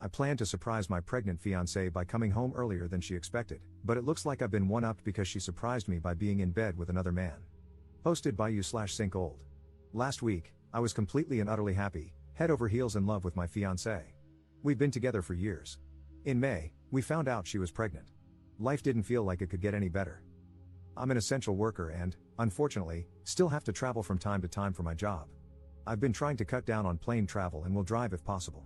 I planned to surprise my pregnant fiancée by coming home earlier than she expected, but it looks like I've been one-upped because she surprised me by being in bed with another man. Posted by you/SyncOld. Last week, I was completely and utterly happy, head over heels in love with my fiancée. We've been together for years. In May, we found out she was pregnant. Life didn't feel like it could get any better. I'm an essential worker and, unfortunately, still have to travel from time to time for my job. I've been trying to cut down on plane travel and will drive if possible.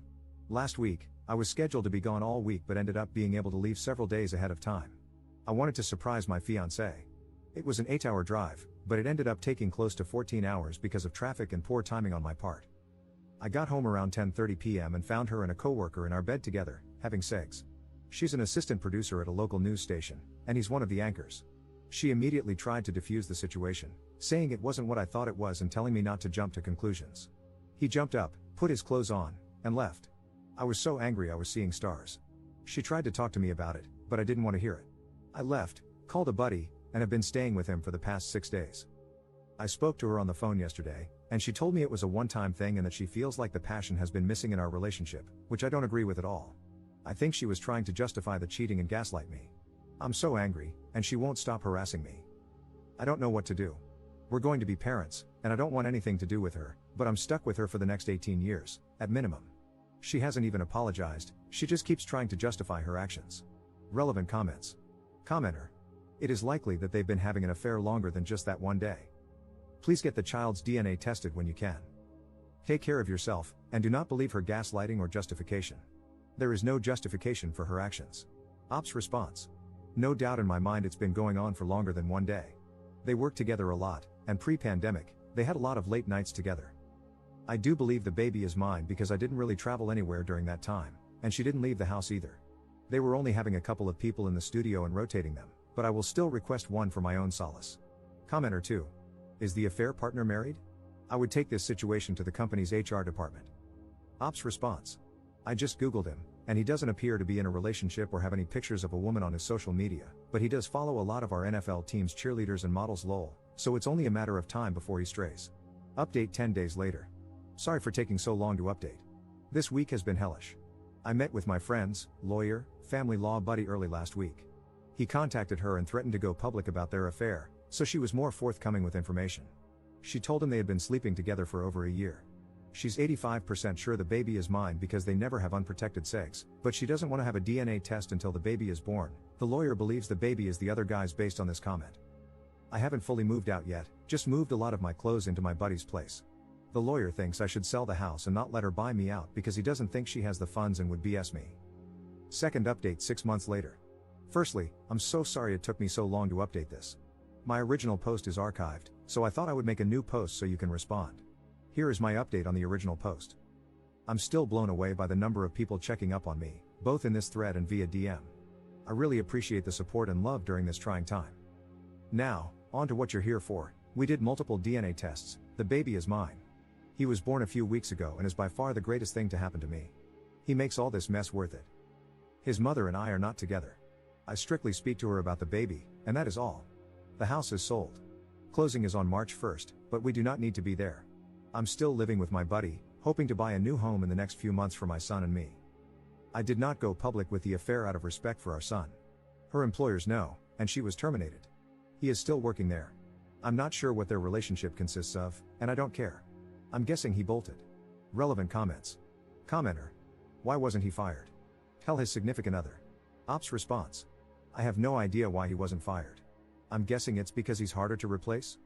Last week, I was scheduled to be gone all week but ended up being able to leave several days ahead of time. I wanted to surprise my fiancée. It was an 8-hour drive, but it ended up taking close to 14 hours because of traffic and poor timing on my part. I got home around 10:30 p.m. and found her and a coworker in our bed together, having sex. She's an assistant producer at a local news station, and he's one of the anchors. She immediately tried to defuse the situation, saying it wasn't what I thought it was and telling me not to jump to conclusions. He jumped up, put his clothes on, and left. I was so angry I was seeing stars. She tried to talk to me about it, but I didn't want to hear it. I left, called a buddy, and have been staying with him for the past 6 days. I spoke to her on the phone yesterday, and she told me it was a one-time thing and that she feels like the passion has been missing in our relationship, which I don't agree with at all. I think she was trying to justify the cheating and gaslight me. I'm so angry, and she won't stop harassing me. I don't know what to do. We're going to be parents, and I don't want anything to do with her, but I'm stuck with her for the next 18 years, at minimum. She hasn't even apologized, she just keeps trying to justify her actions. Relevant comments. Commenter. It is likely that they've been having an affair longer than just that one day. Please get the child's DNA tested when you can. Take care of yourself, and do not believe her gaslighting or justification. There is no justification for her actions. Ops response. No doubt in my mind it's been going on for longer than one day. They worked together a lot, and pre-pandemic, they had a lot of late nights together. I do believe the baby is mine because I didn't really travel anywhere during that time, and she didn't leave the house either. They were only having a couple of people in the studio and rotating them, but I will still request one for my own solace. Commenter 2. Is the affair partner married? I would take this situation to the company's HR department. Ops response. I just googled him, and he doesn't appear to be in a relationship or have any pictures of a woman on his social media, but he does follow a lot of our NFL team's cheerleaders and models lol, so it's only a matter of time before he strays. Update 10 days later. Sorry for taking so long to update. This week has been hellish. I met with my friend's lawyer, family law buddy early last week. He contacted her and threatened to go public about their affair, so she was more forthcoming with information. She told him they had been sleeping together for over a year. She's 85% sure the baby is mine because they never have unprotected sex, but she doesn't want to have a DNA test until the baby is born. The lawyer believes the baby is the other guy's based on this comment. I haven't fully moved out yet, just moved a lot of my clothes into my buddy's place. The lawyer thinks I should sell the house and not let her buy me out because he doesn't think she has the funds and would BS me. Second update 6 months later. Firstly, I'm so sorry it took me so long to update this. My original post is archived, so I thought I would make a new post so you can respond. Here is my update on the original post. I'm still blown away by the number of people checking up on me, both in this thread and via DM. I really appreciate the support and love during this trying time. Now, on to what you're here for. We did multiple DNA tests, the baby is mine. He was born a few weeks ago and is by far the greatest thing to happen to me. He makes all this mess worth it. His mother and I are not together. I strictly speak to her about the baby, and that is all. The house is sold. Closing is on March 1st, but we do not need to be there. I'm still living with my buddy, hoping to buy a new home in the next few months for my son and me. I did not go public with the affair out of respect for our son. Her employers know, and she was terminated. He is still working there. I'm not sure what their relationship consists of, and I don't care. I'm guessing he bolted. Relevant comments. Commenter. Why wasn't he fired? Tell his significant other. Ops response. I have no idea why he wasn't fired. I'm guessing it's because he's harder to replace?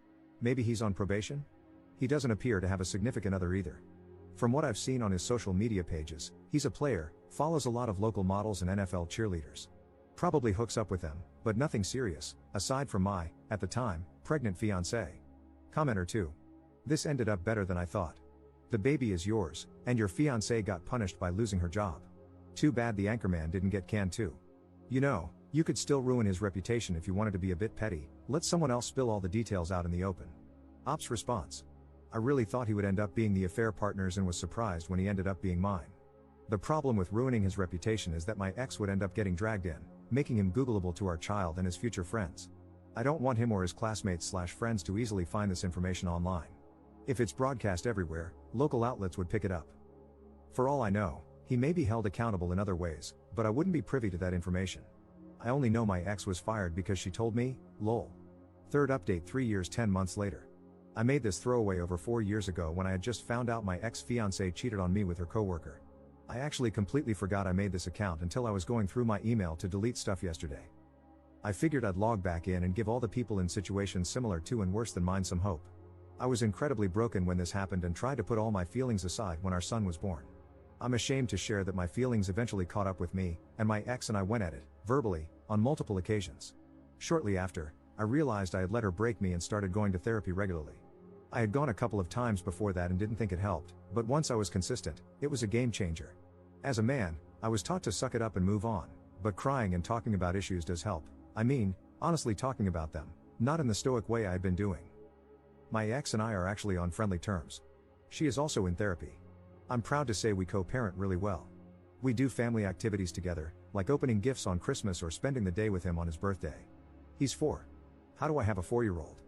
Maybe he's on probation? He doesn't appear to have a significant other either. From what I've seen on his social media pages, he's a player, follows a lot of local models and NFL cheerleaders. Probably hooks up with them, but nothing serious, aside from my, at the time, pregnant fiancée. Commenter 2. This ended up better than I thought. The baby is yours, and your fiancée got punished by losing her job. Too bad the anchorman didn't get canned too. You know, you could still ruin his reputation if you wanted to be a bit petty, let someone else spill all the details out in the open. Ops response. I really thought he would end up being the affair partners and was surprised when he ended up being mine. The problem with ruining his reputation is that my ex would end up getting dragged in, making him Googleable to our child and his future friends. I don't want him or his classmates/friends to easily find this information online. If it's broadcast everywhere, local outlets would pick it up. For all I know, He may be held accountable in other ways, but I wouldn't be privy to that information. I only know my ex was fired because she told me, lol. Third update 3 years 10 months later. I made this throwaway over 4 years ago when I had just found out my ex-fiancée cheated on me with her coworker. I actually completely forgot I made this account until I was going through my email to delete stuff yesterday. I figured I'd log back in and give all the people in situations similar to and worse than mine some hope. I was incredibly broken when this happened and tried to put all my feelings aside when our son was born. I'm ashamed to share that my feelings eventually caught up with me, and my ex and I went at it, verbally, on multiple occasions. Shortly after, I realized I had let her break me and started going to therapy regularly. I had gone a couple of times before that and didn't think it helped, but once I was consistent, it was a game changer. As a man, I was taught to suck it up and move on, but crying and talking about issues does help. I mean, honestly talking about them, not in the stoic way I had been doing. My ex and I are actually on friendly terms. She is also in therapy. I'm proud to say we co-parent really well. We do family activities together, like opening gifts on Christmas or spending the day with him on his birthday. He's 4. How do I have a 4-year-old?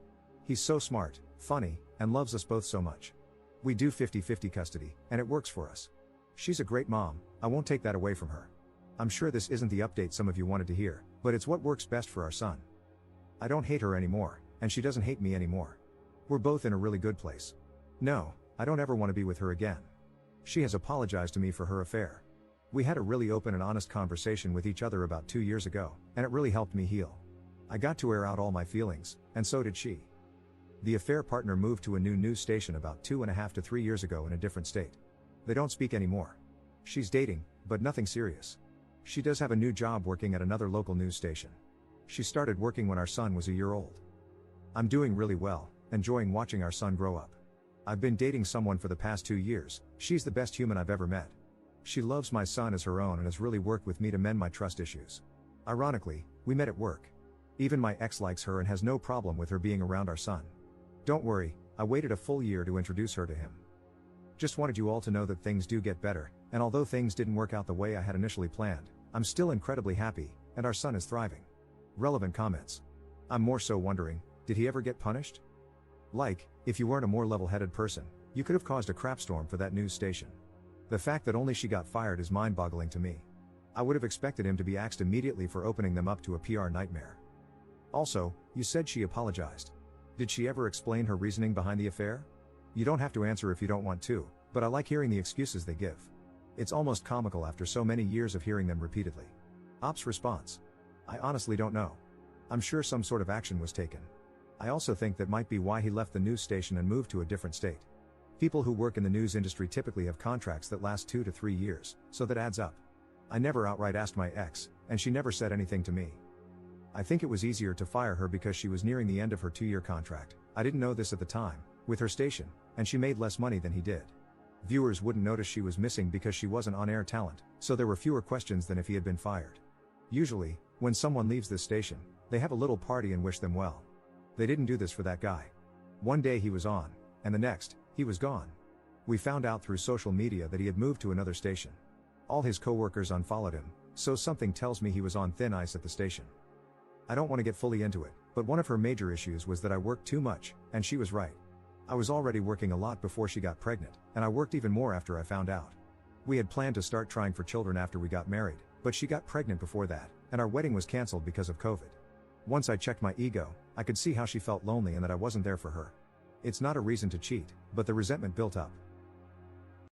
He's so smart, funny, and loves us both so much. We do 50-50 custody, and it works for us. She's a great mom, I won't take that away from her. I'm sure this isn't the update some of you wanted to hear, but it's what works best for our son. I don't hate her anymore, and she doesn't hate me anymore. We're both in a really good place. No, I don't ever want to be with her again. She has apologized to me for her affair. We had a really open and honest conversation with each other about 2 years ago, and it really helped me heal. I got to air out all my feelings, and so did she. The affair partner moved to a new news station about 2.5 to 3 years ago in a different state. They don't speak anymore. She's dating, but nothing serious. She does have a new job working at another local news station. She started working when our son was a year old. I'm doing really well, enjoying watching our son grow up. I've been dating someone for the past 2 years. She's the best human I've ever met. She loves my son as her own and has really worked with me to mend my trust issues. Ironically, we met at work. Even my ex likes her and has no problem with her being around our son. Don't worry, I waited a full year to introduce her to him. Just wanted you all to know that things do get better, and although things didn't work out the way I had initially planned, I'm still incredibly happy, and our son is thriving. Relevant comments. I'm more so wondering, did he ever get punished? Like, if you weren't a more level-headed person, you could have caused a crapstorm for that news station. The fact that only she got fired is mind-boggling to me. I would have expected him to be axed immediately for opening them up to a PR nightmare. Also, you said she apologized. Did she ever explain her reasoning behind the affair? You don't have to answer if you don't want to, but I like hearing the excuses they give. It's almost comical after so many years of hearing them repeatedly. Ops response. I honestly don't know. I'm sure some sort of action was taken. I also think that might be why he left the news station and moved to a different state. People who work in the news industry typically have contracts that last 2 to 3 years, so that adds up. I never outright asked my ex, and she never said anything to me. I think it was easier to fire her because she was nearing the end of her 2-year contract. I didn't know this at the time, with her station, and she made less money than he did. Viewers wouldn't notice she was missing because she wasn't on-air talent, so there were fewer questions than if he had been fired. Usually, when someone leaves this station, they have a little party and wish them well. They didn't do this for that guy. One day he was on, and the next, he was gone. We found out through social media that he had moved to another station. All his coworkers unfollowed him, so something tells me he was on thin ice at the station. I don't want to get fully into it, but one of her major issues was that I worked too much, and she was right. I was already working a lot before she got pregnant, and I worked even more after I found out. We had planned to start trying for children after we got married, but she got pregnant before that, and our wedding was canceled because of COVID. Once I checked my ego, I could see how she felt lonely and that I wasn't there for her. It's not a reason to cheat, but the resentment built up.